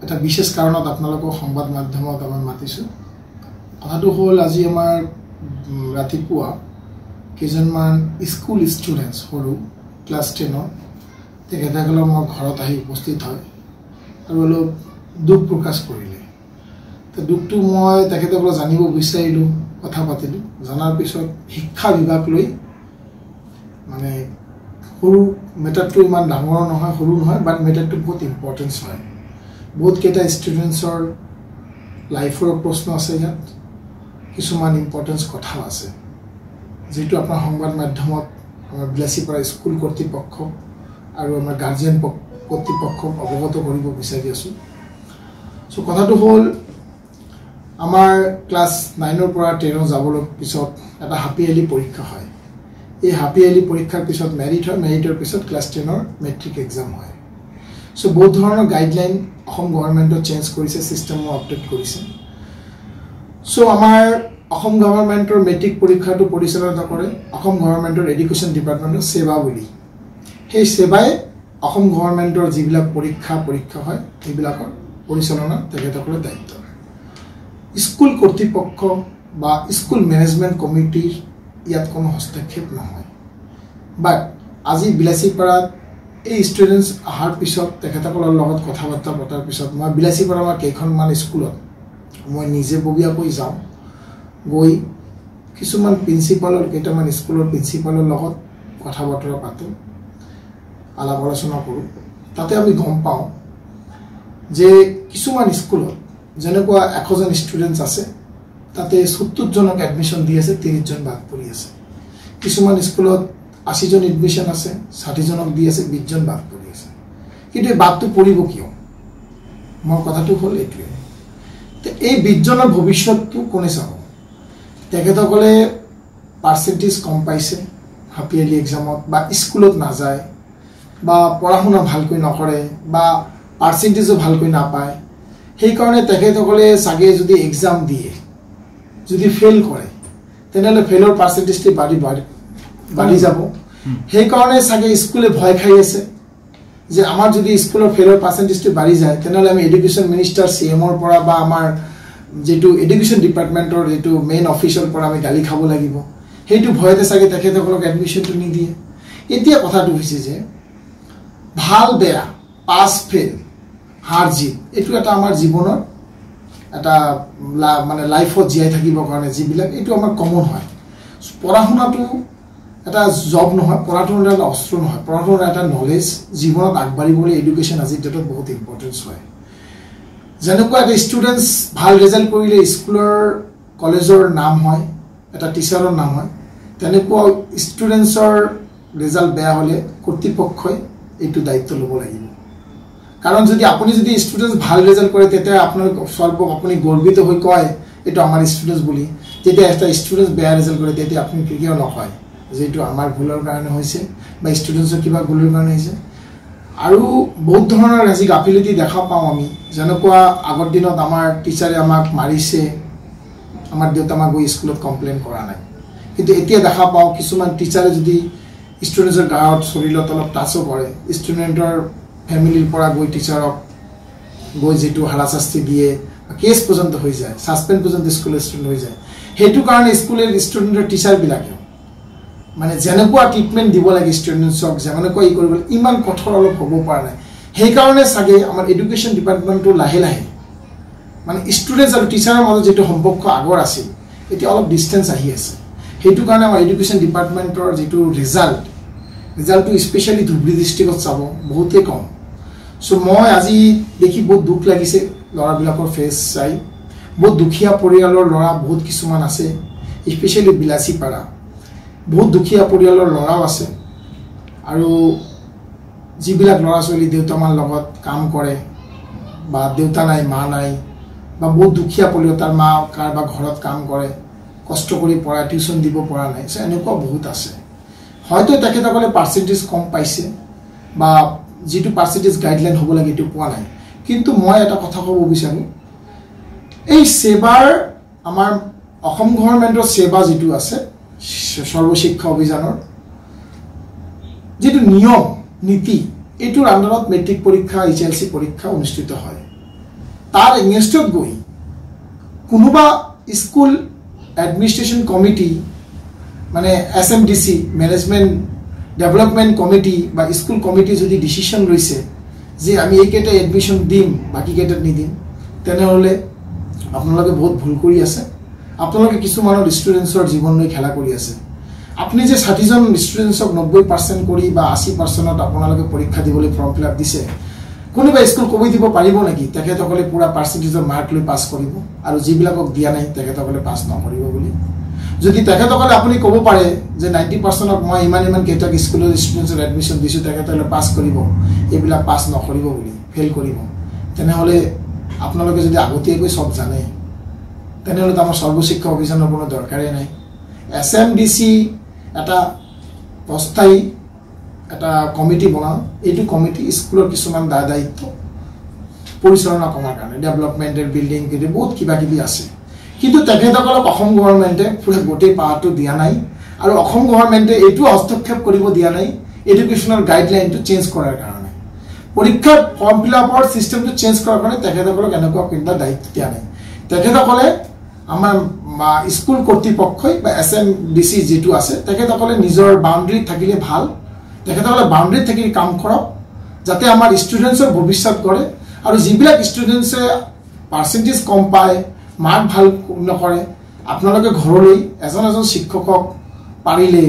এটা বিশেষ কাৰণত আপোনালোকক সংবাদ মাধ্যমত আমি মাতিছো কথাটো হ'ল আজি আমাৰ ৰাতিপুৱা কেইজনমান স্কুল ষ্টুডেন্টস সৰু ক্লাছ 10 তেখেতসকলৰ মোৰ ঘৰত আহি উপস্থিত হয় আৰু অলপ দুখ প্ৰকাশ কৰিলে তো দুখটো মই তেখেতসকলক জানিব বিচাৰিলো কথা পাতিলো জানাৰ পিছত শিক্ষা বিভাগ লৈ মানে সৰু মেটাৰটো ইমান ডাঙৰ নহয় সৰু নহয় বাট মেটাৰটো বহুত ইম্পৰ্টেন্স হয় বহুত কেইটা ষ্টুডেন্টছৰ লাইফৰ প্ৰশ্ন আছে ইয়াত কিছুমান ইম্পৰ্টেন্স কথা আছে যেটো আপোনাৰ সংবাদ মাধ্যমত আমাৰ বিলাসীপাৰা স্কুল কৰ্তৃপক্ষ আৰু আমাৰ গাৰ্জিয়ান কৰ্তৃপক্ষ অৱগত কৰিব বিচাৰি আছো সো কথাটো হ'ল আমাৰ ক্লাছ 9 ৰ পৰা 10 যাবলৈ পিছত এটা হাফ ইয়াৰলি পৰীক্ষা হয় এই হাফ ইয়াৰলি পৰীক্ষাৰ পিছত মেৰিট হয় মেৰিটৰ পিছত ক্লাছ 10 ৰ মেট্ৰিক এক্সাম হয় সো বহুত ধৰণৰ গাইডলাইন অসম গভৰ্ণমেণ্টে চেঞ্জ কৰিছে সিস্টেমও আপডেট কৰিছে সো আমাৰ অসম গভৰ্ণমেণ্টৰ মেট্ৰিক পৰীক্ষাটো পৰিচালনা কৰে অসম গভৰ্ণমেণ্টৰ এডুকেশ্যন ডিপাৰ্টমেণ্টৰ সেৱা বুলি সেই সেৱাই অসম গভৰ্ণমেণ্টৰ যিবিলাক পৰীক্ষা হয় এইবিলাকৰ পৰিচালনা তেখেতসকলৰ দায়িত্ব স্কুল কৰ্তৃপক্ষ বা স্কুল মেনেজমেণ্ট কমিটিৰ ইয়াত কোনো হস্তক্ষেপ নহয় বাট আজি বিলাসীপাৰাত এই ষ্টুডেন্টস আহাৰ পিছত তেখেতসকলৰ লগত কথা বাৰ্তা পতাৰ পিছত মই বিলাসীপাৰাৰ কেইখনমান স্কুলত মই নিজে ববিয়াকৈ যাওঁ গৈ কিছুমান প্ৰিন্সিপালৰ কেইটামান স্কুলৰ প্ৰিন্সিপালৰ লগত কথা বতৰা পাতো আলাপ আলোচনা কৰোঁ তাতে আমি গম পাওঁ যে কিছুমান স্কুলত যেনেকুৱা 100 জন ষ্টুডেন্টস আছে তাতে 70 জনক এডমিশন দি আছে 30 জন বাদ পৰি আছে কিছুমান স্কুলত 80 জন এডমিশন আছে 60 জনক দি আছে 20 জন বাদ পৰি আছে কিন্তু এই বাদটো পৰিব কিয় মোৰ কথাটো হ'ল এইটোৱে তে এই 20 জনৰ ভৱিষ্যতটো কোনে চাব তেখেতসকলে পাৰ্চেন্টেজ কম পাইছে হাফ ইয়াৰলি এক্সামত বা স্কুলত নাযায় বা পঢ়া-শুনা ভালকৈ নকৰে বা পাৰ্চেন্টেজও ভালকৈ নাপায় সেই কাৰণে তেখেতসকলে সাগে যদি এক্সাম দিয়ে যদি ফেল কৰে তেনেহলে ফেলৰ পাৰ্চেন্টেজটো বাঢ়ি যাব সেই কাৰণে সাগে স্কুলে ভয় খাই আছে যে আমাৰ যদি স্কুলৰ ফেলৰ পাৰ্চেন্টেজটো বাঢ়ি যায় তেনেহলে আমি এডুকেশ্যন মিনিষ্টাৰ সিএমৰ পৰা বা আমাৰ যেটো এডুকেশ্যন ডিপাৰ্টমেণ্টৰ যেটো মেইন অফিচৰ পৰা আমি গালি খাব লাগিব হেতু ভয়তে সাগে তেখেতসকলক এডমিশনটো নিদিয়ে এতিয়া কথাটো হৈছে যে ভাল বেয়া পাস ফেল হাৰ জিত এটো এটা আমাৰ জীৱনৰ এটা মানে লাইফত জিয়াই থাকিবৰ কাৰণে যিবিলাক এটো আমাৰ কমন হয় পঢ়া-শুনাটো এটা জব নহয় পঢ়া-শুনা এটা অস্ত্ৰ নহয় পঢ়া-শুনা এটা নলেজ জীৱনত আগবাঢ়িবলৈ এডুকেশ্যন আজি ডেটত বহুত ইম্পৰ্টেন্স হয় যেনেকুৱা এটা ষ্টুডেন্টস ভাল ৰিজাল্ট কৰিলে স্কুলৰ কলেজৰ নাম হয় এটা টিচাৰৰ নাম হয় তেনেকুৱা ষ্টুডেন্টছৰ ৰিজাল্ট বেয়া হলে কৰ্তৃপক্ষই এইটো দায়িত্ব ল'ব লাগিব কাৰণ যদি আপুনি যদি ষ্টুডেন্টস ভাল ৰিজাল্ট কৰে তেতিয়া আপোনাৰ সৰ্ব আপুনি গৰ্বিত হৈ কয় এটো আমাৰ ষ্টুডেন্টস বুলি যেতিয়া এটা ষ্টুডেন্টস বেয়া ৰিজাল্ট কৰে তেতিয়া আপুনি কিয় নকয় যে এটো আমাৰ ভুলৰ কাৰণে হৈছে বা ষ্টুডেন্টছৰ কিবা ভুলৰ কাৰণে হৈছে আৰু বহুত ধৰণৰ আজি গাফিলতি দেখা পাওঁ আমি যেনেকুৱা আগৰ দিনত আমাৰ টিচাৰে আমাক মাৰিছে আমাৰ দেউতা আমাক গৈ স্কুলত কমপ্লেইন কৰা নাই কিন্তু এতিয়া দেখা পাওঁ কিছুমান টিচাৰে যদি ষ্টুডেন্টছৰ গাঁৱত শৰীৰত অলপ টাচো কৰে ষ্টুডেন্টৰ ফ্যামিলিৰ পৰা গৈ টিচাৰক গৈ যেটো হাৰাশাস্তি দিয়ে কেছ পৰ্যন্ত হৈ যায় সাসপেন্ড পৰ্যন্ত স্কুলৰ ষ্টুডেন্ট হৈ যায় হেতু কাৰণে স্কুলৰ ষ্টুডেন্টৰ টিচাৰ বিলাকে মানে যেনেকুৱা ট্ৰিটমেন্ট দিব লাগে ষ্টুডেন্টছক যেনেকুৱা ই কৰিব ইমান কঠোৰ অলপ হ'ব পৰা নাই সেই কাৰণে সাগে আমাৰ এডুকেশ্যন ডিপাৰ্টমেণ্টটো লাহে লাহে মানে ষ্টুডেন্টছ আৰু টিচাৰৰ মাজত যেটো সম্পৰ্ক আগৰ আছিল এতিয়া অলপ ডিসটেন্স আহি আছে হেতু কাৰণে আমাৰ এডুকেশ্যন ডিপাৰ্টমেণ্টৰ যেটো ৰিজাল্টটো স্পেশালি ধুবৰী ডিস্ট্ৰিক্টত চাব বহুতে কম সো মই আজি দেখি বহুত দুখ লাগিছে লৰাবিলাকৰ ফেস চাই বহুত দুখিয়া পৰিয়ালৰ লৰা বহুত কিছুমান আছে স্পেশালি বিলাসীপাৰা বহুত দুখিয়া পৰিয়ালৰ লৰাও আছে আৰু যিবিলাক লৰা ছোৱালী দেউতামাৰ লগত কাম কৰে বা দেউতা নাই মা নাই বা বহুত দুখিয়া পৰিয়াল তাৰ মা কাৰবা ঘৰত কাম কৰে কষ্ট কৰি পঢ়া টিউশন দিব পৰা নাই সে এনেকুৱা বহুত আছে হয়তো তেখেতসকলে পাৰ্চেন্টেজ কম পাইছে বা যেটো পাৰ্চেন্টেজ গাইডলাইন হ'ব লাগে এটো পোৱা নাই কিন্তু মই এটা কথা ক'ব বিচাৰো এই সেৱাৰ আমাৰ অসম গভৰ্ণমেণ্টৰ সেৱা যেটো আছে সৰ্বশিক্ষা অভিযানৰ যেটো নিয়ম নীতি এটোৰ আন্ডাৰত মেট্ৰিক পৰীক্ষা এইচএলসি পৰীক্ষা অনুষ্ঠিত হয় তাৰ এগেইনষ্টত গৈ কোনোবা স্কুল এডমিনিষ্ট্ৰেশ্যন কমিটি মানে SMDC মেনেজমেণ্ট ডেভেলপমেণ্ট কমিটি বা স্কুল কমিটি যদি ডিচিশ্যন লৈছে যে আমি এইকেইটা এডমিশ্যন দিম বাকীকেইটাত নিদিম, তেনেহ'লে আপোনালোকে বহুত ভুল কৰি আছে। আপোনালোকে কিছুমানৰ ষ্টুডেণ্টছৰ জীৱন লৈ খেলা কৰি আছে। আপুনি যে 60জন ষ্টুডেণ্টছক 90% কৰি বা 80%ত আপোনালোকে পৰীক্ষা দিবলৈ ফৰ্ম ফিল আপ দিছে, কোনোবা স্কুল কৈ দিব পাৰিব নেকি তেখেতসকলে পুৰা পাৰ্চেণ্টেজৰ মাৰ্ক লৈ পাছ কৰিব আৰু যিবিলাকক দিয়া নাই তেখেতসকলে পাছ নকৰিব বুলি? যদি তেখেতসকলে আপুনি ক'ব পাৰে যে 90%ক মই ইমান কেইটাক স্কুলৰ ষ্টুডেণ্টছৰ এডমিশ্যন দিছোঁ, তেখেতসকলে পাছ কৰিব, এইবিলাক পাছ নকৰিব বুলি, ফেইল কৰিব, তেনেহ'লে আপোনালোকে যদি আগতীয়াকৈ চব জানে, তেনেহ'লেতো আমাৰ সৰ্বশিক্ষা অভিযানৰ কোনো দৰকাৰেই নাই। SMDC এটা অস্থায়ী এটা কমিটি বনাওঁ, এইটো কমিটি স্কুলৰ কিছুমান দায়িত্ব পৰিচালনা কৰাৰ কাৰণে, ডেভেলপমেণ্টেৰ বিল্ডিং বহুত কিবা কিবি আছে, কিন্তু তেখেতসকলক অসম গভৰ্ণমেণ্টে পুৰা গোটেই পাৱাৰটো দিয়া নাই আৰু অসম গভৰ্ণমেণ্টে এইটো হস্তক্ষেপ কৰিব দিয়া নাই এডুকেশ্যনেল গাইডলাইনটো চেঞ্জ কৰাৰ কাৰণে, পৰীক্ষাৰ ফৰ্ম ফিল আপৰ ছিষ্টেমটো চেঞ্জ কৰাৰ কাৰণে তেখেতসকলক এনেকুৱা কিবা দায়িত্ব দিয়া নাই। তেখেতসকলে আমাৰ স্কুল কৰ্তৃপক্ষই বা SMDC যিটো আছে, তেখেতসকলে নিজৰ বাউণ্ডেৰীত থাকিলে ভাল, তেখেতসকলে বাউণ্ডেৰীত থাকি কাম কৰক যাতে আমাৰ ষ্টুডেণ্টছৰ ভৱিষ্যত গঢ়ে। আৰু যিবিলাক ষ্টুডেণ্টছে পাৰ্চেণ্টেজ কম পায়, মাৰ্ক ভাল নকৰে, আপোনালোকে ঘৰলৈ এজন শিক্ষকক পাৰিলে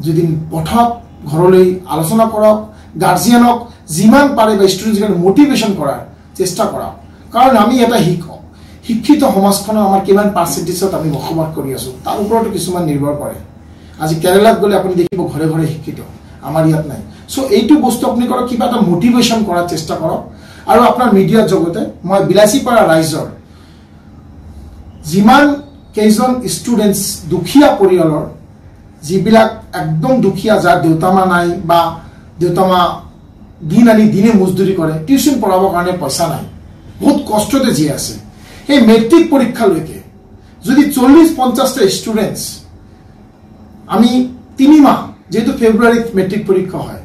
যদি পঠক, ঘৰলৈ আলোচনা কৰক, গাৰ্জিয়ানক যিমান পাৰে বা ষ্টুডেণ্টছক মটিভেশ্যন কৰাৰ চেষ্টা কৰক। কাৰণ আমি এটা শিক্ষিত সমাজখনৰ আমাৰ কিমান পাৰ্চেণ্টেজত আমি বসবাস কৰি আছোঁ তাৰ ওপৰতো কিছুমান নিৰ্ভৰ কৰে। আজি কেৰালাত গ'লে আপুনি দেখিব ঘৰে ঘৰে শিক্ষিত, আমাৰ ইয়াত নাই। চ' এইটো বস্তু আপুনি কৰক, কিবা এটা মটিভেশ্যন কৰাৰ চেষ্টা কৰক। আৰু আপোনাৰ মিডিয়াৰ জগতে মই বিলাসীপাৰা ৰাইজৰ যিমান কেইজন ষ্টুডেণ্টছ দুখীয়া পৰিয়ালৰ, যিবিলাক একদম দুখীয়া, যাৰ দেউতা মা নাই বা দেউতা মা দিন আনি দিনে মজদুৰি কৰে, টিউশ্যন পঢ়াবৰ কাৰণে পইচা নাই, বহুত কষ্টতে জীয়াই আছে, সেই মেট্ৰিক পৰীক্ষালৈকে যদি 40-50টা ষ্টুডেণ্টছ আমি 3 মাহ, যেহেতু ফেব্ৰুৱাৰীত মেট্ৰিক পৰীক্ষা হয়,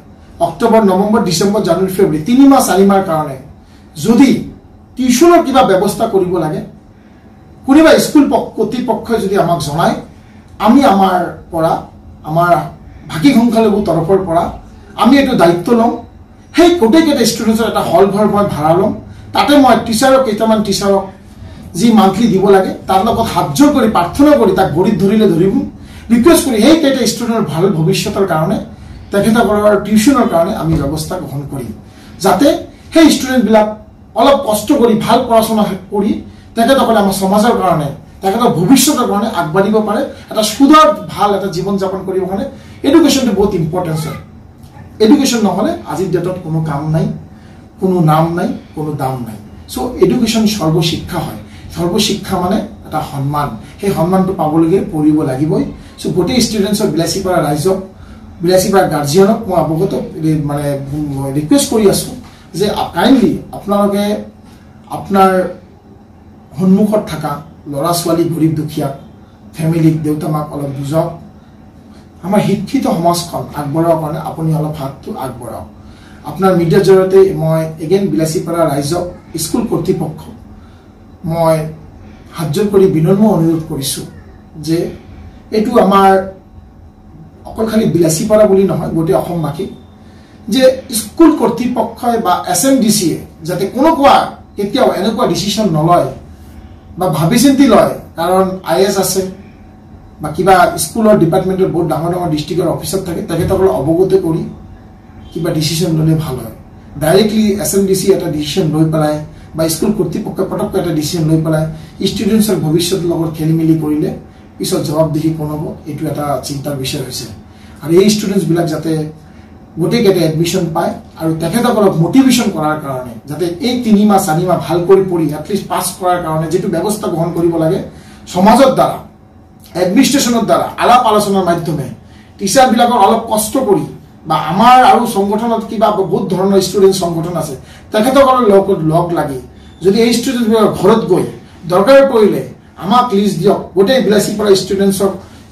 অক্টোবৰ, নৱেম্বৰ, ডিচেম্বৰ, জানুৱাৰী, ফেব্ৰুৱাৰী 3 মাহ 4 মাহৰ কাৰণে যদি টিউশ্যনৰ কিবা ব্যৱস্থা কৰিব লাগে, কোনোবা স্কুল কৰ্তৃপক্ষই যদি আমাক জনায়, আমি আমাৰ পৰা, আমাৰ ভাগি সংখ্যালঘু তৰফৰ পৰা আমি এইটো দায়িত্ব ল'ম। সেই গোটেইকেইটা ষ্টুডেণ্টছৰ এটা হল ঘৰ মই ভাড়া ল'ম, তাতে মই কেইটামান টিচাৰক যি মান্থলি দিব লাগে তাৰ লগত হাতযোৰ কৰি প্ৰাৰ্থনা কৰি তাক ভৰিত ধৰিলে ধৰিব, ৰিকুৱেষ্ট কৰি সেইকেইটা ষ্টুডেণ্টৰ ভাল ভৱিষ্যতৰ কাৰণে, তেখেতসকলৰ টিউশ্যনৰ কাৰণে আমি ব্যৱস্থা গ্ৰহণ কৰিম, যাতে সেই ষ্টুডেণ্টবিলাক অলপ কষ্ট কৰি ভাল পঢ়া শুনা কৰি তেখেতসকলে আমাৰ সমাজৰ কাৰণে, তেখেতৰ ভৱিষ্যতৰ কাৰণে আগবাঢ়িব পাৰে, এটা সুন্দৰ ভাল এটা জীৱন যাপন কৰিবৰ কাৰণে এডুকেশ্যনটো বহুত ইম্পৰ্টেঞ্চ হয়। এডুকেশ্যন নহ'লে আজিৰ ডেটত কোনো কাম নাই, কোনো নাম নাই, কোনো দাম নাই। চ' এডুকেশ্যন সৰ্বশিক্ষা হয়, সৰ্বশিক্ষা মানে এটা সন্মান, সেই সন্মানটো পাবলৈকে পঢ়িব লাগিবই। চ' গোটেই ষ্টুডেণ্টছৰ বিলাসীপাৰা ৰাইজক, বিলাসীপাৰা গাৰ্জিয়ানক মই অৱগত মানে ৰিকুৱেষ্ট কৰি আছোঁ যে কাইণ্ডলি আপোনালোকে আপোনাৰ সন্মুখত থকা ল'ৰা ছোৱালী, গৰীব দুখীয়াক, ফেমিলিক, দেউতা মাক অলপ বুজাওক, আমাৰ শিক্ষিত সমাজখন আগবঢ়াবৰ কাৰণে আপুনি অলপ হাতটো আগবঢ়াওক। আপোনাৰ মিডিয়াৰ জৰিয়তে মই এগেইন বিলাসীপাৰা ৰাইজক, স্কুল কৰ্তৃপক্ষক মই হাতযোৰ কৰি বিনম্ৰ অনুৰোধ কৰিছোঁ যে এইটো আমাৰ অকল খালি বিলাসীপাৰা বুলি নহয়, গোটেই অসমবাসী, যে স্কুল কৰ্তৃপক্ষই বা SMDCয়ে যাতে কেতিয়াও এনেকুৱা ডিচিশ্যন নলয় বা ভাবি চিন্তি লয়, কাৰণ IS আছে বা কিবা স্কুলৰ ডিপাৰ্টমেণ্টৰ বহুত ডাঙৰ ডাঙৰ ডিষ্ট্ৰিক্টৰ অফিচত থাকে, তেখেতসকলক অৱগত কৰি কিবা ডিচিশ্যন ল'লে ভাল হয়। ডাইৰেক্টলি SMDC এটা ডিচিশ্যন লৈ পেলাই বা স্কুল কৰ্তৃপক্ষই পটককৈ এটা ডিচিশ্যন লৈ পেলাই ষ্টুডেণ্টছৰ ভৱিষ্যতৰ লগত খেলি মেলি কৰিলে পিছত জবাবদিহি কোন হ'ব, এইটো এটা চিন্তাৰ বিষয় হৈছে। আৰু এই ষ্টুডেণ্টছবিলাক যাতে গোটেইকেইটা এডমিশ্যন পায় আৰু তেখেতসকলক মটিভেশ্যন কৰাৰ কাৰণে যাতে এই 3 মাহ 4 মাহ ভাল কৰি পঢ়ি এটলিষ্ট পাছ কৰাৰ কাৰণে যিটো ব্যৱস্থা গ্ৰহণ কৰিব লাগে, সমাজৰ দ্বাৰা, এডমিনিষ্ট্ৰেশ্যনৰ দ্বাৰা আলাপ আলোচনাৰ মাধ্যমে টিচাৰবিলাকৰ অলপ কষ্ট কৰি বা আমাৰ আৰু সংগঠনত কিবা বহুত ধৰণৰ ষ্টুডেণ্ট সংগঠন আছে, তেখেতসকলৰ লগত লগ লাগি যদি এই ষ্টুডেণ্টবিলাকৰ ঘৰত গৈ দৰকাৰ পৰিলে আমাক লিষ্ট দিয়ক, গোটেই বিলাসীপাৰা ষ্টুডেণ্টছক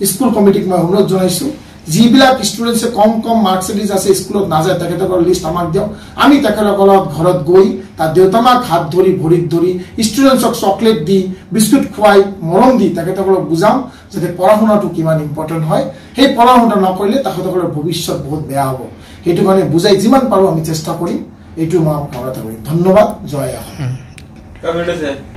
স্কুল কমিটিক মই অনুৰোধ জনাইছোঁ যিবিলাক ষ্টুডেন্টছে কম মাৰ্কছ আছে স্কুলত নাযায় তেখেতসকলৰ লিষ্ট আমাক দিয়ক আমি তেখেতসকলৰ ঘৰত গৈ তাৰ দেউতামাক হাত ধৰি ভৰিত ধৰি ষ্টুডেন্টছক চকলেট দি বিস্কুট খুৱাই মৰম দি তেখেতসকলক বুজাম যাতে পঢ়া শুনাটো কিমান ইম্পৰ্টেণ্ট হয় সেই পঢ়া শুনা নকৰিলে তেখেতসকলৰ ভৱিষ্যত বহুত বেয়া হ'ব সেইটো কাৰণে বুজাই যিমান পাৰো আমি চেষ্টা কৰিম এইটো মই আপোনাক কৰিম ধন্যবাদ জয় আহোম